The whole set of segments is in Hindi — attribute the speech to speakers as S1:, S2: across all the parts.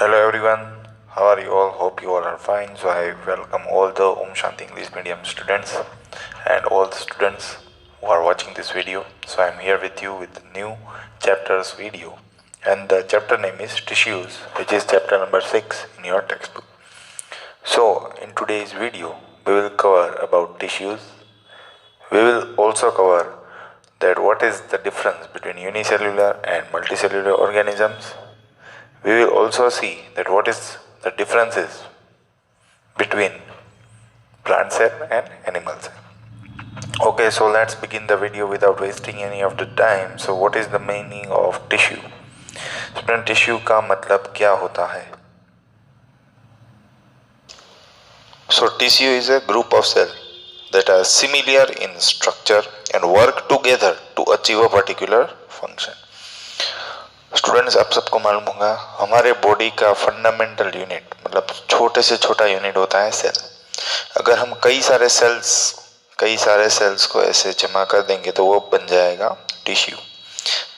S1: Hello everyone, how are you all? Hope you all are fine. So I welcome all the Om Shanti English medium students and all the students who are watching this video. So I'm here with you with new chapters video, and the chapter name is Tissues, which is chapter number 6 in your textbook. So in today's video we will cover about tissues. We will also cover that what is the difference between unicellular and multicellular organisms. We will also see that what is the differences between plant cell and animal cell. Okay, so let's begin the video without wasting any of the time. So what is the meaning of tissue? Student, tissue का मतलब क्या होता है? So tissue is a group of cells that are similar in structure and work together to achieve a particular function. Students, आप सबको मालूम होगा हमारे बॉडी का फंडामेंटल यूनिट मतलब छोटे से छोटा यूनिट होता है सेल। अगर हम कई सारे सेल्स को ऐसे जमा कर देंगे तो वो बन जाएगा टिश्यू।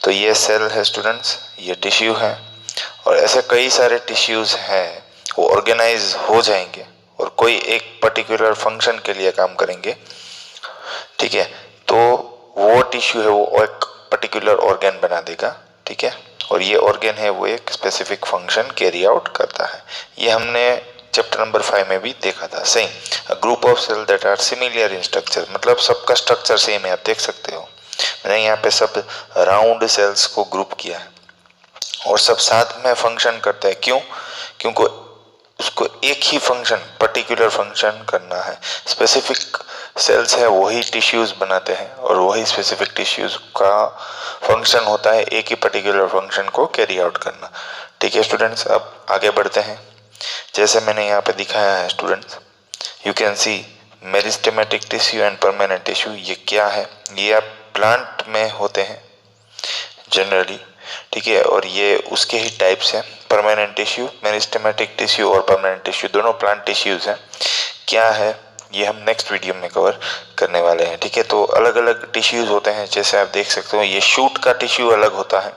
S1: तो ये सेल है स्टूडेंट्स, ये टिश्यू है, और ऐसे कई सारे टिश्यूज हैं वो ऑर्गेनाइज हो जाएंगे और कोई एक पर्टिकुलर फंक्शन के लिए काम करेंगे। ठीक है, तो वो टिश्यू है वो एक पर्टिकुलर ऑर्गन बना देगा। ठीक है, और ये ऑर्गन है वो एक स्पेसिफिक फंक्शन कैरी आउट करता है। ये हमने चैप्टर नंबर 5 में भी देखा था। Same group of cell that are similar in structure, मतलब सबका स्ट्रक्चर सेम है। आप देख सकते हो मैंने यहाँ पे सब राउंड सेल्स को ग्रुप किया है और सब साथ में फंक्शन करते हैं। क्यों? क्योंकि उसको एक ही फंक्शन पर्टिकुलर फंक्शन करना है। स्पेसिफिक सेल्स है वही टिश्यूज बनाते हैं और वही स्पेसिफिक टिश्यूज का फंक्शन होता है एक ही पर्टिकुलर फंक्शन को कैरी आउट करना। ठीक है स्टूडेंट्स, अब आगे बढ़ते हैं। जैसे मैंने यहाँ पे दिखाया है students, you can see meristematic tissue and permanent tissue. ये क्या है? ये आप प्लांट में होते हैं जनरली। ठीक है, और ये उसके ही टाइप्स हैं, परमानेंट टिश्यू, मेरिस्टेमेटिक टिश्यू और परमानेंट टिश्यू दोनों प्लांट टिश्यूज हैं। क्या है ये हम नेक्स्ट वीडियो में कवर करने वाले हैं। ठीक है, तो अलग अलग टिश्यूज होते हैं। जैसे आप देख सकते हो ये शूट का टिश्यू अलग होता है,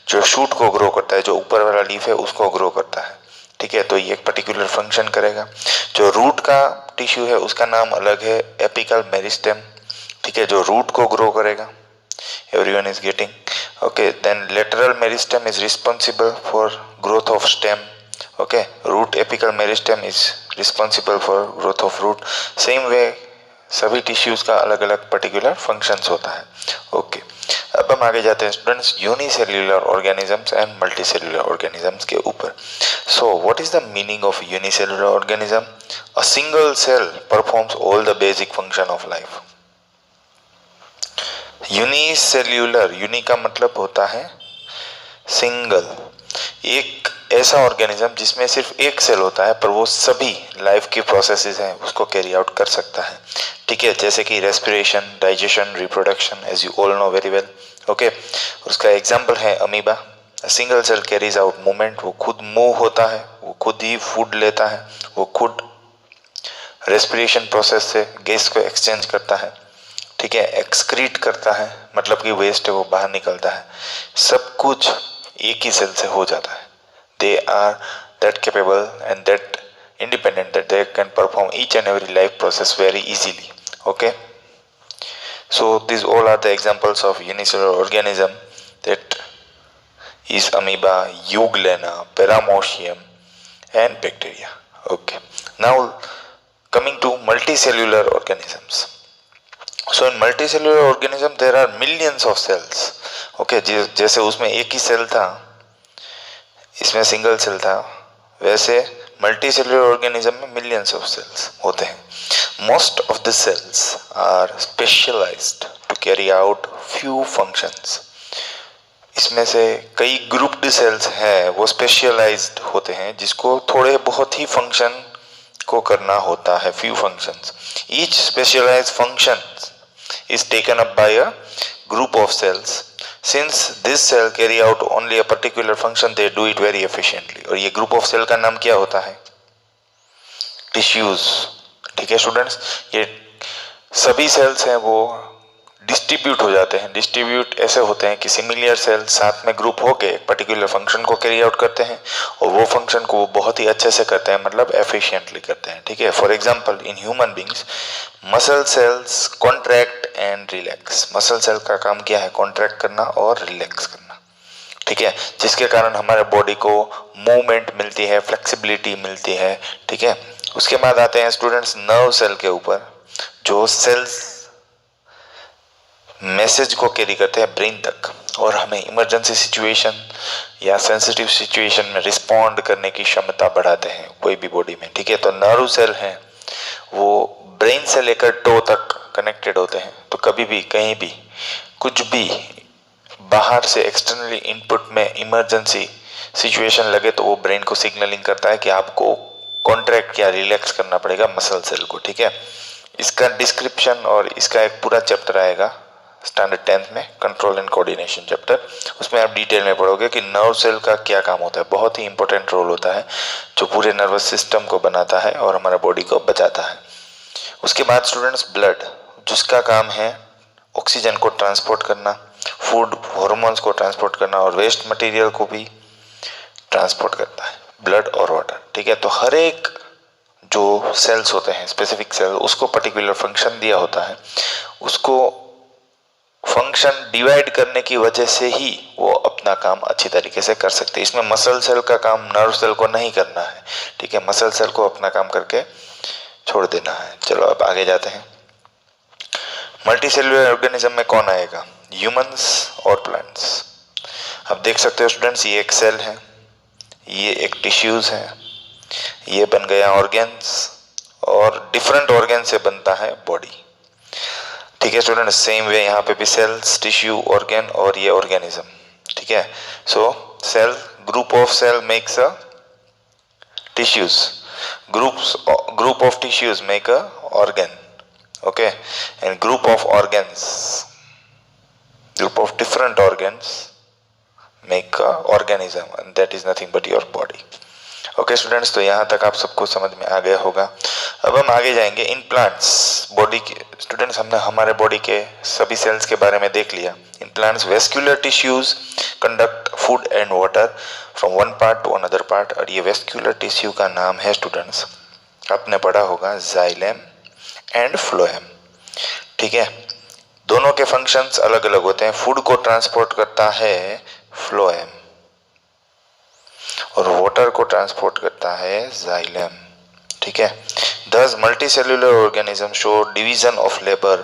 S1: जो शूट को ग्रो करता है, जो ऊपर वाला लीफ है उसको ग्रो करता है। ठीक है, तो ये एक पर्टिकुलर फंक्शन करेगा। जो रूट का टिश्यू है उसका नाम अलग है, एपिकल मेरिस्टेम। ठीक है, जो रूट को ग्रो करेगा। Everyone is getting okay? Then lateral meristem is responsible for growth of stem. Okay, root apical meristem is responsible for growth of root. Same way सभी टिश्यूज का अलग अलग पर्टिकुलर फंक्शंस होता है। ओके, अब हम आगे जाते हैं students unicellular organisms and multicellular organisms के ऊपर। So what is the meaning of unicellular organism? A single cell performs all the basic function of life. Unicellular, uni का मतलब होता है सिंगल, एक ऐसा ऑर्गेनिज्म जिसमें सिर्फ एक सेल होता है पर वो सभी लाइफ की प्रोसेसेस हैं उसको कैरी आउट कर सकता है। ठीक है, जैसे कि respiration, digestion, reproduction, as you all know very well. Okay, उसका एग्जांपल है amoeba. Single cell carries out movement, वो खुद मूव होता है, वो खुद ही फूड लेता है, वो खुद रेस्पिरेशन प्रोसेस से गैस को एक्सचेंज करता है। ठीक है, एक्सक्रीट करता है, मतलब कि वेस्ट है वो बाहर निकलता है। सब कुछ एक ही सेल से हो जाता है। They are that capable and that independent that they can perform each and every life process very easily. Okay, so these all are the examples of unicellular organism, that is amoeba, euglena, paramecium and bacteria. Okay, now coming to multicellular organisms. So in multicellular organism there are millions of cells. Okay, जैसे उसमें एक ही सेल था, इसमें सिंगल सेल था, वैसे मल्टीसेल्युलर ऑर्गेनिज्म में मिलियंस ऑफ सेल्स होते हैं। Most of the cells are specialised to carry out few functions. इसमें से कई ग्रुप्ड सेल्स हैं वो स्पेशलाइज्ड होते हैं जिसको थोड़े बहुत ही फंक्शन को करना होता है, few functions. Each specialised function is taken up by a group of cells. Since this cell carry out only a particular function, they do it very efficiently. और ये group of cell का नाम क्या होता है? टिश्यूज। ठीक है स्टूडेंट्स, ये सभी सेल्स हैं वो डिस्ट्रीब्यूट हो जाते हैं। डिस्ट्रीब्यूट ऐसे होते हैं कि सिमिलर सेल साथ में ग्रुप होके एक पर्टिकुलर फंक्शन को कैरी आउट करते हैं और वो फंक्शन को वो बहुत ही अच्छे से करते हैं, मतलब एफिशिएंटली करते हैं। ठीक है, for example in human beings muscle cells contract and relax. Muscle cell का काम क्या है? कॉन्ट्रैक्ट करना और रिलैक्स करना। ठीक है, जिसके कारण हमारे बॉडी को मूवमेंट मिलती है, फ्लेक्सिबिलिटी मिलती है। ठीक है, उसके बाद आते हैं स्टूडेंट्स नर्व सेल के ऊपर, जो सेल्स मैसेज को कैरी करते हैं ब्रेन तक और हमें इमरजेंसी सिचुएशन या सेंसिटिव सिचुएशन में रिस्पॉन्ड करने की क्षमता बढ़ाते हैं कोई भी बॉडी में। ठीक है, तो नर्व सेल हैं वो ब्रेन से लेकर टो तक कनेक्टेड होते हैं। तो कभी भी कहीं भी कुछ भी बाहर से एक्सटर्नली इनपुट में इमरजेंसी सिचुएशन लगे तो वो ब्रेन को सिग्नलिंग करता है कि आपको कॉन्ट्रैक्ट या रिलैक्स करना पड़ेगा मसल सेल को। ठीक है, इसका डिस्क्रिप्शन और इसका एक पूरा चैप्टर आएगा स्टैंडर्ड 10th में, कंट्रोल एंड कोऑर्डिनेशन चैप्टर। उसमें आप डिटेल में पढ़ोगे कि नर्व सेल का क्या काम होता है। बहुत ही इंपॉर्टेंट रोल होता है जो पूरे नर्वस सिस्टम को बनाता है और हमारा बॉडी को बचाता है। उसके बाद स्टूडेंट्स ब्लड, जिसका काम है ऑक्सीजन को ट्रांसपोर्ट करना, फूड हॉर्मोन्स को ट्रांसपोर्ट करना और वेस्ट मटेरियल को भी ट्रांसपोर्ट करता है, ब्लड और वाटर। ठीक है, तो हर एक जो सेल्स होते हैं स्पेसिफिक सेल, उसको पर्टिकुलर फंक्शन दिया होता है। उसको फंक्शन डिवाइड करने की वजह से ही वो अपना काम अच्छी तरीके से कर सकते हैं। इसमें मसल सेल का काम नर्व सेल को नहीं करना है। ठीक है, मसल सेल को अपना काम करके छोड़ देना है। चलो अब आगे जाते हैं। मल्टीसेलुलर ऑर्गेनिज्म में कौन आएगा? ह्यूमंस और प्लांट्स। अब देख सकते हो स्टूडेंट्स, ये एक सेल है, ये एक टिश्यूज है, ये बन गया ऑर्गेन्स और डिफरेंट ऑर्गेन से बनता है बॉडी। ठीक है स्टूडेंट, सेम वे यहाँ पे भी सेल्स, टिश्यू, ऑर्गेन और ये ऑर्गेनिज्म। ठीक है, so cell, group of cell makes a tissues, group of tissues make a organ, okay, and group of organs, group of different organs make a organism, and that is nothing but your body. Okay students, तो यहाँ तक आप सबको समझ में आ गया होगा। अब हम आगे जाएंगे इन प्लांट्स। बॉडी के स्टूडेंट्स, हमने हमारे बॉडी के सभी सेल्स के बारे में देख लिया। In plants vascular tissues conduct food and water from one part two another part. और ये वेस्क्यूलर टिश्यू का नाम है स्टूडेंट्स, आपने पढ़ा होगा, जाइलम एंड फ्लोएम। ठीक है, दोनों के फंक्शंस अलग अलग होते हैं। फूड को ट्रांसपोर्ट करता है फ्लोएम और वाटर को ट्रांसपोर्ट करता है जाइलम। ठीक है, thus multicellular organism show division of labor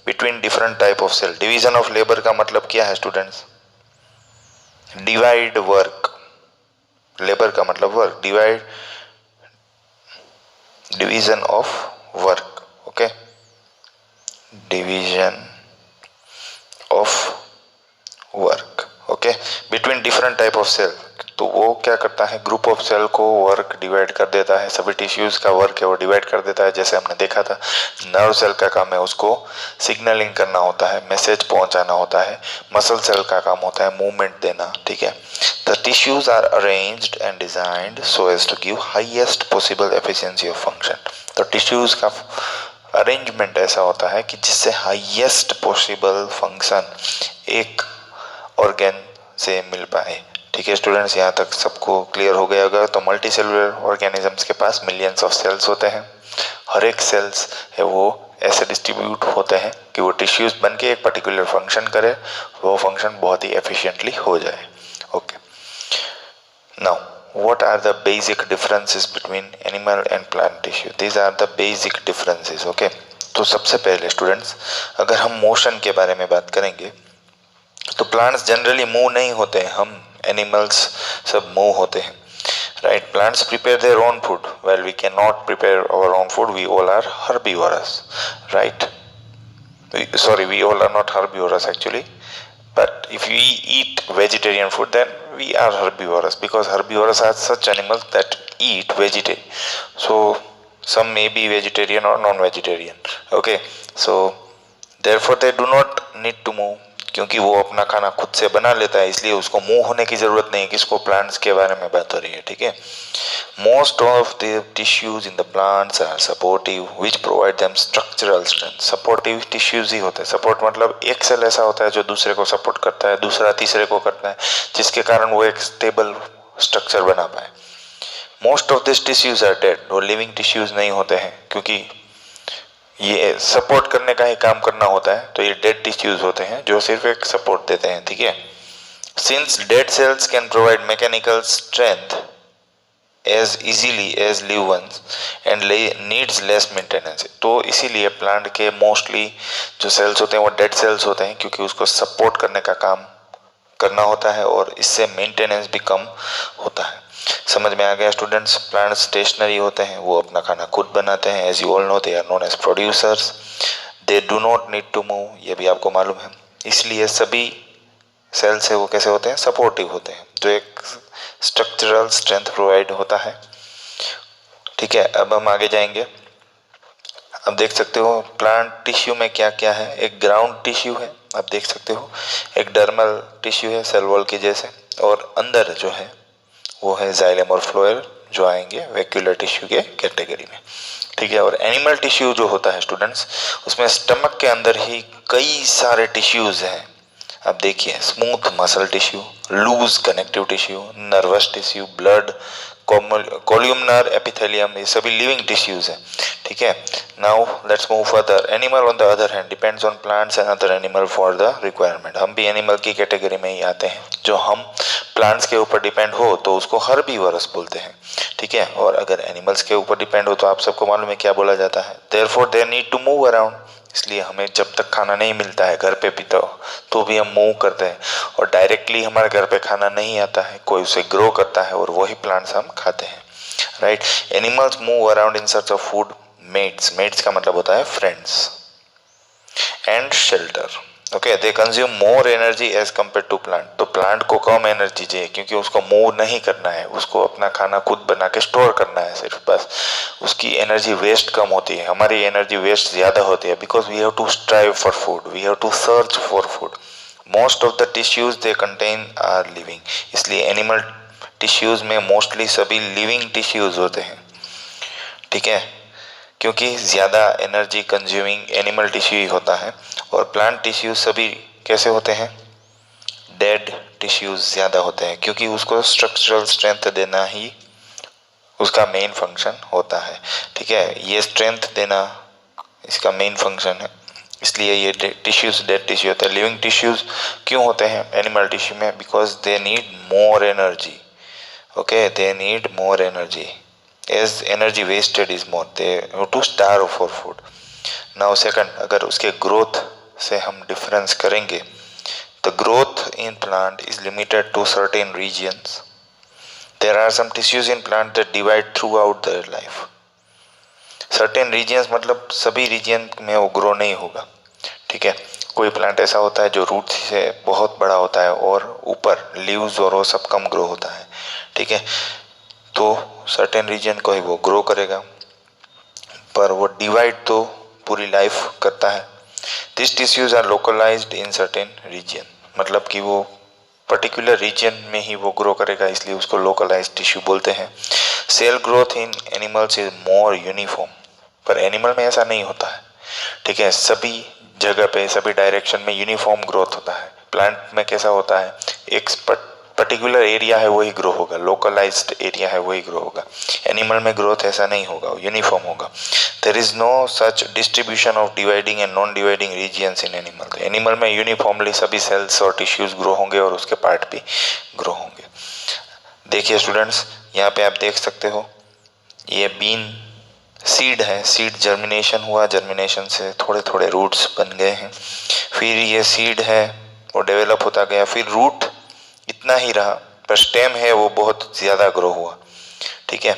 S1: between different type of cell. division of labor का मतलब क्या है स्टूडेंट्स? divide work, labor का मतलब work, divide, division of work, okay, division of work, okay, between different type of cell। तो वो क्या करता है? ग्रुप ऑफ सेल को वर्क डिवाइड कर देता है। सभी टिश्यूज का वर्क है वो डिवाइड कर देता है। जैसे हमने देखा था, नर्व सेल का काम है उसको सिग्नलिंग करना होता है, मैसेज पहुंचाना होता है। मसल सेल का काम होता है मूवमेंट देना। ठीक है, the tissues are arranged and designed so as to give highest possible efficiency of function. तो टिश्यूज का अरेंजमेंट ऐसा होता है कि जिससे हाईएस्ट पॉसिबल फंक्शन एक ऑर्गेन से मिल पाए। ठीक है स्टूडेंट्स, यहाँ तक सबको क्लियर हो गया होगा। तो मल्टी सेलुलर ऑर्गेनिजम्स के पास मिलियंस ऑफ सेल्स होते हैं। हर एक सेल्स है वो ऐसे डिस्ट्रीब्यूट होते हैं कि वो टिश्यूज बन के एक पर्टिकुलर फंक्शन करे, वो फंक्शन बहुत ही एफिशिएंटली हो जाए। Okay, now what are the basic differences between animal and plant tissue? These are the basic differences, okay? तो सबसे पहले स्टूडेंट्स, अगर हम मोशन के बारे में बात करेंगे तो प्लांट्स जनरली मूव नहीं होते हैं, हम एनिमल्स सब मूव होते हैं, right? Plants prepare their own food well we can not prepare our own food, we all are herbivorous, right? Sorry, we all are not herbivorous actually, but if we eat vegetarian food then we are herbivorous, because herbivorous are such animals that eat vegetarian. So some may be vegetarian or non-vegetarian, okay? So therefore they do not need to move. क्योंकि वो अपना खाना खुद से बना लेता है, इसलिए उसको मूव होने की जरूरत नहीं है। किसको? प्लांट्स के बारे में बात हो रही है, ठीक है। Most of the tissues in the plants are supportive which provide them structural strength. Supportive tissues ही होते हैं। सपोर्ट मतलब एक सेल ऐसा होता है जो दूसरे को सपोर्ट करता है, दूसरा तीसरे को करता है, जिसके कारण वो एक स्टेबल स्ट्रक्चर बना पाए। Most of this tissues are dead. वो लिविंग टिश्यूज नहीं होते हैं, क्योंकि ये सपोर्ट करने का ही काम करना होता है, तो ये डेड टिश्यूज होते हैं जो सिर्फ एक सपोर्ट देते हैं, ठीक है। Since dead cells can provide mechanical strength as easily as live ones and needs less maintenance, तो इसीलिए प्लांट के मोस्टली जो सेल्स होते हैं वो डेड सेल्स होते हैं, क्योंकि उसको सपोर्ट करने का काम करना होता है और इससे मेंटेनेंस भी कम होता है। समझ में आ गया स्टूडेंट्स? प्लांट स्टेशनरी होते हैं, वो अपना खाना खुद बनाते हैं। As you all know they are known as producers, they do not need to move, ये भी आपको मालूम है। इसलिए सभी सेल्स है वो कैसे होते हैं? सपोर्टिव होते हैं, जो एक स्ट्रक्चरल स्ट्रेंथ प्रोवाइड होता है, ठीक है। अब हम आगे जाएंगे। अब देख सकते हो प्लांट टिश्यू में क्या क्या है। एक ग्राउंड टिश्यू है, आप देख सकते हो, एक डर्मल टिश्यू है सेल वॉल के जैसे, और अंदर जो है वो है जाइलम और फ्लोएम, जो आएंगे वैक्यूलर टिश्यू के कैटेगरी में, ठीक है। और एनिमल टिश्यू जो होता है स्टूडेंट्स, उसमें स्टमक के अंदर ही कई सारे टिश्यूज हैं। अब देखिए, smooth muscle tissue, loose connective tissue, nervous tissue, blood, columnar epithelium, ये सभी लिविंग टिश्यूज हैं, ठीक है। Now let's move further. Animal on the other hand depends on plants and other animal for the requirement. हम भी एनिमल की कैटेगरी में ही आते हैं। जो हम प्लांट्स के ऊपर डिपेंड हो तो उसको हर्बीवरस बोलते हैं, ठीक है। और अगर एनिमल्स के ऊपर डिपेंड हो तो आप सबको मालूम है क्या बोला जाता है? Therefore they need to move around. इसलिए हमें जब तक खाना नहीं मिलता है घर पे भी तो भी हम मूव करते हैं, और डायरेक्टली हमारे घर पे खाना नहीं आता है, कोई उसे ग्रो करता है और वही प्लांट्स हम खाते हैं, राइट। Animals move around in search of food, mates, mates का मतलब होता है friends, and shelter, okay. They consume more energy as compare to plant. तो प्लांट को कम एनर्जी चाहिए, क्योंकि उसको मूव नहीं करना है, उसको अपना खाना खुद बना के स्टोर करना है सिर्फ, बस। उसकी एनर्जी वेस्ट कम होती है, हमारी एनर्जी वेस्ट ज़्यादा होती है, because we have to strive for food, we have to search for food. Most of the tissues they contain are living. इसलिए एनिमल टिश्यूज में मोस्टली सभी लिविंग टिश्यूज होते हैं, ठीक है, क्योंकि ज़्यादा एनर्जी कंज्यूमिंग एनिमल टिश्यू ही होता है। और प्लांट टिश्यू सभी कैसे होते हैं? डेड टिश्यूज ज़्यादा होते हैं, क्योंकि उसको स्ट्रक्चरल स्ट्रेंथ देना ही उसका मेन फंक्शन होता है, ठीक है। ये स्ट्रेंथ देना इसका मेन फंक्शन है, इसलिए ये टिश्यूज डेड टिश्यू होते हैं। लिविंग टिश्यूज क्यों होते हैं एनिमल टिश्यू में? Because they need more energy, okay, they need more energy as energy wasted is more, they have to starve for food. Now second, अगर उसके growth से हम difference करेंगे, the growth in plant is limited to certain regions. There are some tissues in plant that divide throughout their life. Certain regions मतलब सभी region में वो grow नहीं होगा, ठीक है। कोई प्लांट ऐसा होता है जो रूट से बहुत बड़ा होता है और ऊपर लीव्स और वो सब कम ग्रो होता है, ठीक है। तो सर्टेन रीजन को ही वो ग्रो करेगा, पर वो डिवाइड तो पूरी लाइफ करता है। This tissues are localised in certain region, मतलब कि वो पर्टिकुलर रीजन में ही वो ग्रो करेगा, इसलिए उसको लोकलाइज्ड टिश्यू बोलते हैं। Cell growth in animals is more uniform, पर एनिमल में ऐसा नहीं होता है, ठीक है। सभी जगह पे सभी डायरेक्शन में यूनिफॉर्म ग्रोथ होता है। प्लांट में कैसा होता है? एक पर्टिकुलर एरिया है वही ग्रो होगा, लोकलाइज्ड एरिया है वही ग्रो होगा। एनिमल में ग्रोथ ऐसा नहीं होगा, यूनिफॉर्म होगा। There is no such distribution of dividing and non dividing regions in animal. Animal में यूनिफॉर्मली सभी सेल्स और टिश्यूज ग्रो होंगे और उसके पार्ट भी ग्रो होंगे। देखिए स्टूडेंट्स, यहाँ पे आप देख सकते हो ये बीन सीड है, सीड जर्मिनेशन हुआ, जर्मिनेशन से थोड़े थोड़े रूट्स बन गए हैं, फिर ये सीड है वो डेवलप होता गया, फिर रूट इतना ही रहा, पर स्टेम है वो बहुत ज़्यादा ग्रो हुआ, ठीक है,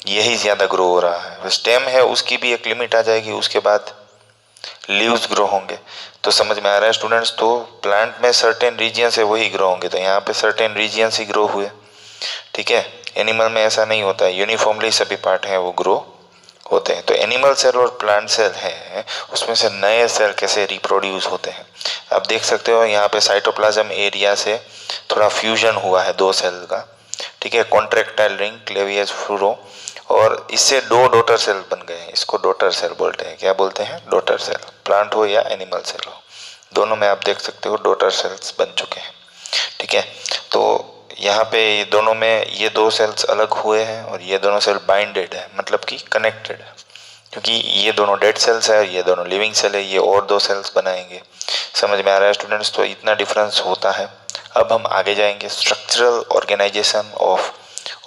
S1: यही ज़्यादा ग्रो हो रहा है। स्टेम है उसकी भी एक लिमिट आ जाएगी, उसके बाद लीव्स ग्रो होंगे। तो समझ में आ रहा है स्टूडेंट्स? तो प्लांट में सर्टेन रीजियंस है वही ग्रो होंगे, तो यहाँ पे सर्टेन रीजियंस ही ग्रो हुए, ठीक है। एनिमल में ऐसा नहीं होता है, यूनिफॉर्मली सभी पार्ट हैं वो ग्रो होते हैं। तो एनिमल सेल और प्लांट सेल हैं, उसमें से नए सेल कैसे रिप्रोड्यूस होते हैं। आप देख सकते हो यहाँ पे साइटोप्लाज्म एरिया से थोड़ा फ्यूजन हुआ है दो सेल का, ठीक है, कॉन्ट्रैक्टाइल रिंग, क्लेवियस फ्लोरो, और इससे दो डॉटर सेल बन गए हैं। इसको डॉटर सेल बोलते हैं। क्या बोलते हैं? Daughter cell. प्लांट हो या एनिमल सेल हो, दोनों में आप देख सकते हो डॉटर सेल्स बन चुके हैं, ठीक है। तो यहाँ पे ये दोनों में ये दो सेल्स अलग हुए हैं और ये दोनों सेल बाइंडेड है, मतलब कि कनेक्टेड है, क्योंकि ये दोनों डेड सेल्स है, ये दोनों लिविंग सेल है, ये और दो सेल्स बनाएंगे। समझ में आ रहा है स्टूडेंट्स? तो इतना डिफरेंस होता है। अब हम आगे जाएंगे, structural organisation of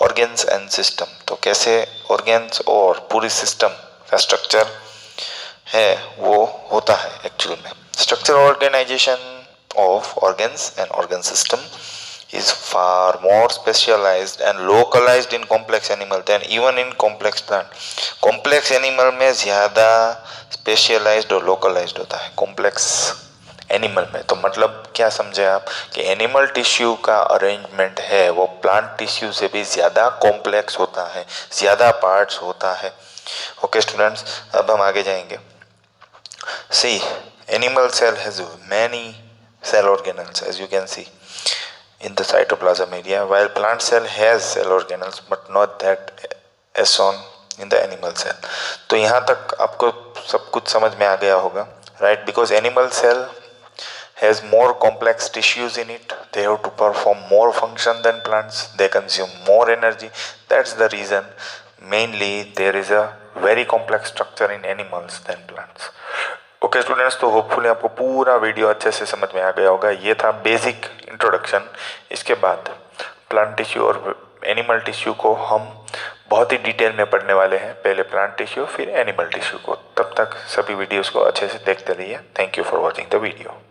S1: organs and system. तो कैसे ऑर्गेन्स और पूरी सिस्टम का स्ट्रक्चर है वो होता है एक्चुअल में। Structural organisation of organs and organ system is far more specialized and localized in complex animal than even in complex plant. complex animal में ज़्यादा specialized और localized होता है complex एनिमल में। तो मतलब क्या समझे आप कि एनिमल टिश्यू का अरेंजमेंट है वो प्लांट टिश्यू से भी ज़्यादा कॉम्प्लेक्स होता है, ज़्यादा पार्ट्स होता है। ओके स्टूडेंट्स, अब हम आगे जाएंगे। सी, animal cell has many cell organelles, as you can see in the cytoplasm area, while plant cell has cell organelles but not that as shown in the animal cell. तो यहाँ तक आपको सब कुछ समझ में आ गया होगा, right? Because animal cell has more complex tissues in it, they have to perform more function than plants, they consume more energy. That's the reason mainly there is a very complex structure in animals than plants. Okay students, तो होपफुली आपको पूरा वीडियो अच्छे से समझ में आ गया होगा। ये था बेसिक इंट्रोडक्शन। इसके बाद प्लांट टिश्यू और एनिमल टिश्यू को हम बहुत ही डिटेल में पढ़ने वाले हैं, पहले प्लांट टिश्यू फिर एनिमल टिश्यू को। तब तक सभी वीडियोस को अच्छे से देखते रहिए। Thank you for watching the video.